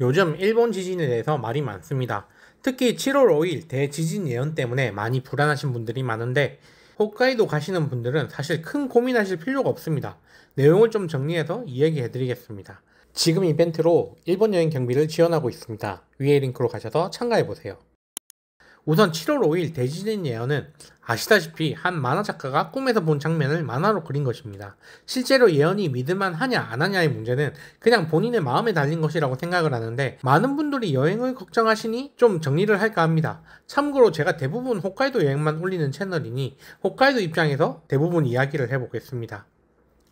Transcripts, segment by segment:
요즘 일본 지진에 대해서 말이 많습니다. 특히 7월 5일 대지진 예언 때문에 많이 불안하신 분들이 많은데 홋카이도 가시는 분들은 사실 큰 고민하실 필요가 없습니다. 내용을 좀 정리해서 이야기해 드리겠습니다. 지금 이벤트로 일본 여행 경비를 지원하고 있습니다. 위에 링크로 가셔서 참가해 보세요. 우선 7월 5일 대지진 예언은 아시다시피 한 만화 작가가 꿈에서 본 장면을 만화로 그린 것입니다. 실제로 예언이 믿을만 하냐 안 하냐의 문제는 그냥 본인의 마음에 달린 것이라고 생각을 하는데, 많은 분들이 여행을 걱정하시니 좀 정리를 할까 합니다. 참고로 제가 대부분 홋카이도 여행만 올리는 채널이니 홋카이도 입장에서 대부분 이야기를 해보겠습니다.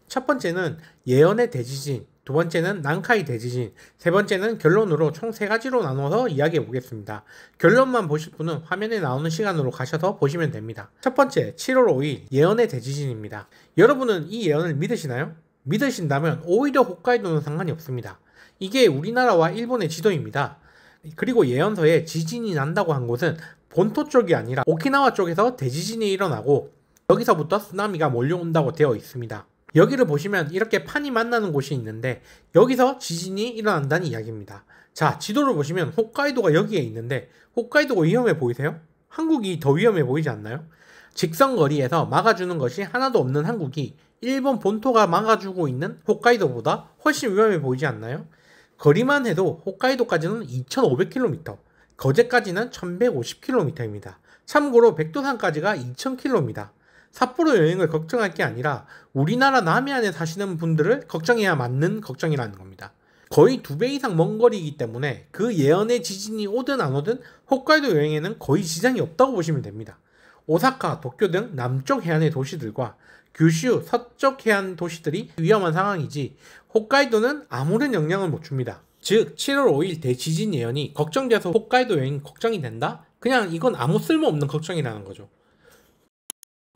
첫 번째는 예언의 대지진, 두 번째는 난카이 대지진, 세 번째는 결론으로 총 세 가지로 나눠서 이야기해 보겠습니다. 결론만 보실 분은 화면에 나오는 시간으로 가셔서 보시면 됩니다. 첫 번째, 7월 5일 예언의 대지진입니다. 여러분은 이 예언을 믿으시나요? 믿으신다면 오히려 홋카이도는 상관이 없습니다. 이게 우리나라와 일본의 지도입니다. 그리고 예언서에 지진이 난다고 한 곳은 본토 쪽이 아니라 오키나와 쪽에서 대지진이 일어나고 여기서부터 쓰나미가 몰려온다고 되어 있습니다. 여기를 보시면 이렇게 판이 만나는 곳이 있는데 여기서 지진이 일어난다는 이야기입니다. 자, 지도를 보시면 홋카이도가 여기에 있는데 홋카이도가 위험해 보이세요? 한국이 더 위험해 보이지 않나요? 직선 거리에서 막아주는 것이 하나도 없는 한국이 일본 본토가 막아주고 있는 홋카이도보다 훨씬 위험해 보이지 않나요? 거리만 해도 홋카이도까지는 2500km, 거제까지는 1150km입니다. 참고로 백두산까지가 2000km입니다. 삿포로 여행을 걱정할 게 아니라 우리나라 남해안에 사시는 분들을 걱정해야 맞는 걱정이라는 겁니다. 거의 2배 이상 먼 거리이기 때문에 그 예언의 지진이 오든 안 오든 홋카이도 여행에는 거의 지장이 없다고 보시면 됩니다. 오사카, 도쿄 등 남쪽 해안의 도시들과 규슈, 서쪽 해안 도시들이 위험한 상황이지 홋카이도는 아무런 영향을 못 줍니다. 즉 7월 5일 대지진 예언이 걱정돼서 홋카이도 여행 걱정이 된다? 그냥 이건 아무 쓸모없는 걱정이라는 거죠.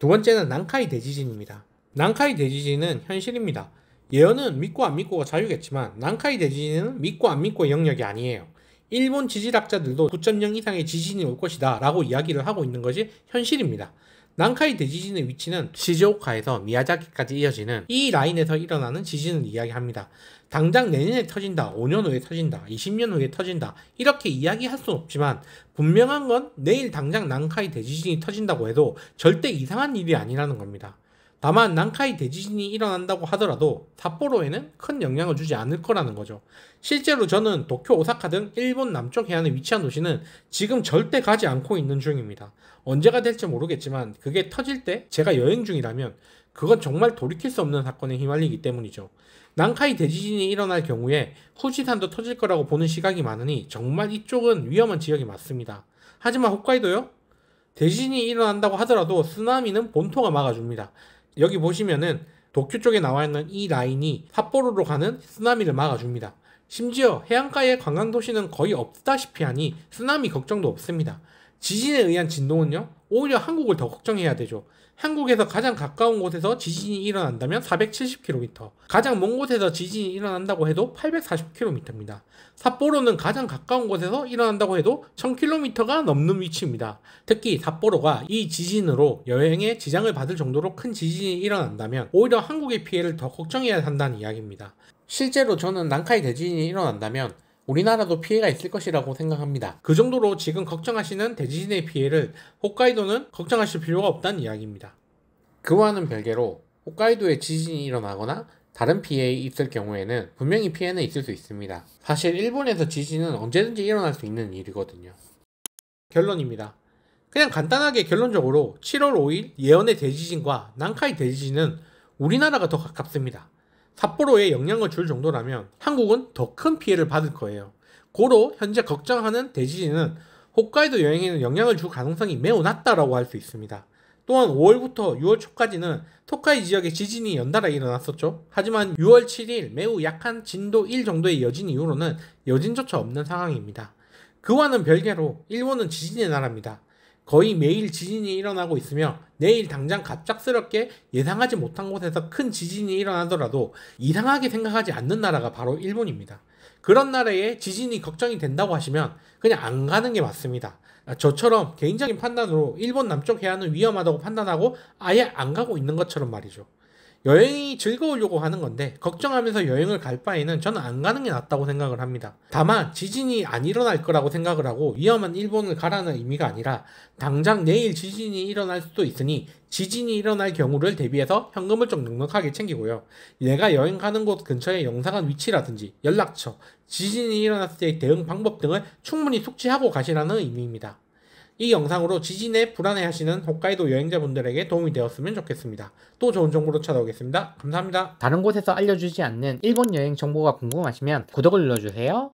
두 번째는 난카이 대지진입니다. 난카이 대지진은 현실입니다. 예언은 믿고 안 믿고가 자유겠지만 난카이 대지진은 믿고 안 믿고의 영역이 아니에요. 일본 지질학자들도 9.0 이상의 지진이 올 것이다 라고 이야기를 하고 있는 것이 현실입니다. 난카이 대지진의 위치는 시즈오카에서 미야자키까지 이어지는 이 라인에서 일어나는 지진을 이야기합니다. 당장 내년에 터진다, 5년 후에 터진다, 20년 후에 터진다 이렇게 이야기할 수는 없지만 분명한 건 내일 당장 난카이 대지진이 터진다고 해도 절대 이상한 일이 아니라는 겁니다. 다만 난카이 대지진이 일어난다고 하더라도 삿포로에는 큰 영향을 주지 않을 거라는 거죠. 실제로 저는 도쿄, 오사카 등 일본 남쪽 해안에 위치한 도시는 지금 절대 가지 않고 있는 중입니다. 언제가 될지 모르겠지만 그게 터질 때 제가 여행 중이라면 그건 정말 돌이킬 수 없는 사건에 휘말리기 때문이죠. 난카이 대지진이 일어날 경우에 후지산도 터질 거라고 보는 시각이 많으니 정말 이쪽은 위험한 지역이 맞습니다. 하지만 홋카이도요? 대지진이 일어난다고 하더라도 쓰나미는 본토가 막아줍니다. 여기 보시면은 도쿄 쪽에 나와 있는 이 라인이 삿포로로 가는 쓰나미를 막아줍니다. 심지어 해안가의 관광도시는 거의 없다시피 하니 쓰나미 걱정도 없습니다. 지진에 의한 진동은요, 오히려 한국을 더 걱정해야 되죠. 한국에서 가장 가까운 곳에서 지진이 일어난다면 470km, 가장 먼 곳에서 지진이 일어난다고 해도 840km입니다. 삿포로는 가장 가까운 곳에서 일어난다고 해도 1000km가 넘는 위치입니다. 특히 삿포로가 이 지진으로 여행에 지장을 받을 정도로 큰 지진이 일어난다면 오히려 한국의 피해를 더 걱정해야 한다는 이야기입니다. 실제로 저는 난카이 대지진이 일어난다면 우리나라도 피해가 있을 것이라고 생각합니다. 그 정도로 지금 걱정하시는 대지진의 피해를 홋카이도는 걱정하실 필요가 없다는 이야기입니다. 그와는 별개로 홋카이도에 지진이 일어나거나 다른 피해가 있을 경우에는 분명히 피해는 있을 수 있습니다. 사실 일본에서 지진은 언제든지 일어날 수 있는 일이거든요. 결론입니다. 그냥 간단하게 결론적으로 7월 5일 예언의 대지진과 난카이 대지진은 우리나라가 더 가깝습니다. 삿포로에 영향을 줄 정도라면 한국은 더 큰 피해를 받을 거예요. 고로 현재 걱정하는 대지진은 홋카이도 여행에는 영향을 줄 가능성이 매우 낮다라고 할 수 있습니다. 또한 5월부터 6월 초까지는 토카이 지역에 지진이 연달아 일어났었죠. 하지만 6월 7일 매우 약한 진도 1 정도의 여진 이후로는 여진조차 없는 상황입니다. 그와는 별개로 일본은 지진의 나라입니다. 거의 매일 지진이 일어나고 있으며 내일 당장 갑작스럽게 예상하지 못한 곳에서 큰 지진이 일어나더라도 이상하게 생각하지 않는 나라가 바로 일본입니다. 그런 나라에 지진이 걱정이 된다고 하시면 그냥 안 가는 게 맞습니다. 저처럼 개인적인 판단으로 일본 남쪽 해안은 위험하다고 판단하고 아예 안 가고 있는 것처럼 말이죠. 여행이 즐거우려고 하는 건데 걱정하면서 여행을 갈 바에는 저는 안 가는 게 낫다고 생각을 합니다. 다만 지진이 안 일어날 거라고 생각을 하고 위험한 일본을 가라는 의미가 아니라 당장 내일 지진이 일어날 수도 있으니 지진이 일어날 경우를 대비해서 현금을 좀 넉넉하게 챙기고요. 내가 여행 가는 곳 근처의 영상한 위치라든지 연락처, 지진이 일어났을 때의 대응 방법 등을 충분히 숙지하고 가시라는 의미입니다. 이 영상으로 지진에 불안해하시는 홋카이도 여행자분들에게 도움이 되었으면 좋겠습니다. 또 좋은 정보로 찾아오겠습니다. 감사합니다. 다른 곳에서 알려주지 않는 일본 여행 정보가 궁금하시면 구독을 눌러주세요.